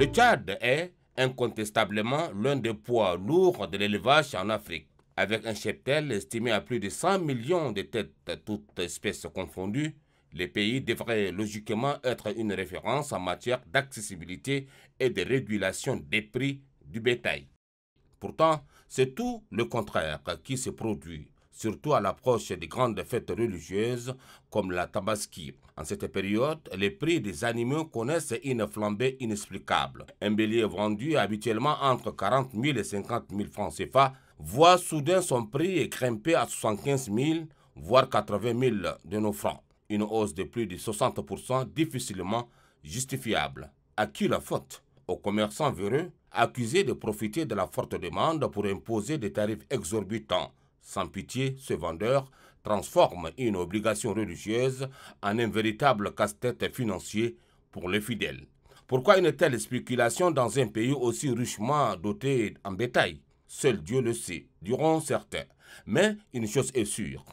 Le Tchad est incontestablement l'un des poids lourds de l'élevage en Afrique. Avec un cheptel estimé à plus de 100 millions de têtes, toutes espèces confondues, les pays devraient logiquement être une référence en matière d'accessibilité et de régulation des prix du bétail. Pourtant, c'est tout le contraire qui se produit, surtout à l'approche des grandes fêtes religieuses comme la Tabaski. En cette période, les prix des animaux connaissent une flambée inexplicable. Un bélier vendu habituellement entre 40 000 et 50 000 francs CFA voit soudain son prix grimper à 75 000, voire 80 000 de nos francs. Une hausse de plus de 60% difficilement justifiable. À qui la faute? Aux commerçants véreux, accusés de profiter de la forte demande pour imposer des tarifs exorbitants. Sans pitié, ce vendeur transforme une obligation religieuse en un véritable casse-tête financier pour les fidèles. Pourquoi une telle spéculation dans un pays aussi richement doté en bétail? Seul Dieu le sait, diront certains. Mais une chose est sûre.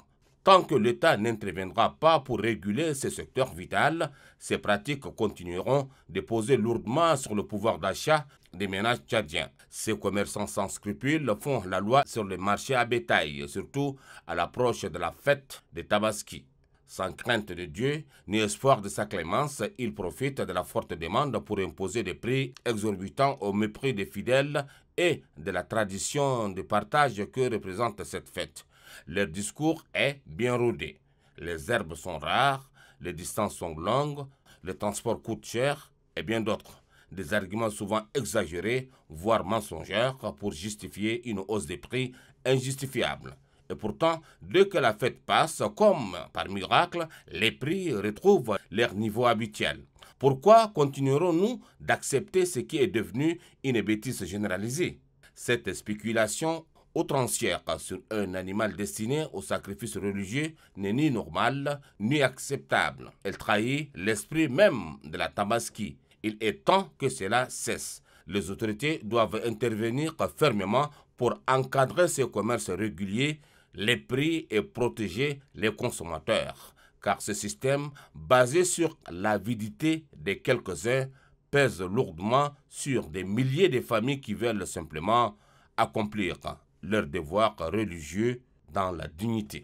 Tant que l'État n'interviendra pas pour réguler ce secteur vital, ces pratiques continueront de peser lourdement sur le pouvoir d'achat des ménages tchadiens. Ces commerçants sans scrupules font la loi sur le marché à bétail, surtout à l'approche de la fête des Tabaski. Sans crainte de Dieu ni espoir de sa clémence, ils profitent de la forte demande pour imposer des prix exorbitants au mépris des fidèles et de la tradition de partage que représente cette fête. Leur discours est bien rodé. Les herbes sont rares, les distances sont longues, le transport coûte cher et bien d'autres. Des arguments souvent exagérés, voire mensongers, pour justifier une hausse des prix injustifiable. Et pourtant, dès que la fête passe, comme par miracle, les prix retrouvent leur niveau habituel. Pourquoi continuerons-nous d'accepter ce qui est devenu une bêtise généralisée? Cette spéculation outrancière sur un animal destiné au sacrifice religieux n'est ni normale ni acceptable. Elle trahit l'esprit même de la Tabaski. Il est temps que cela cesse. Les autorités doivent intervenir fermement pour encadrer ce commerce régulier, les prix et protéger les consommateurs. Car ce système, basé sur l'avidité de quelques-uns, pèse lourdement sur des milliers de familles qui veulent simplement accomplir leur devoir religieux dans la dignité.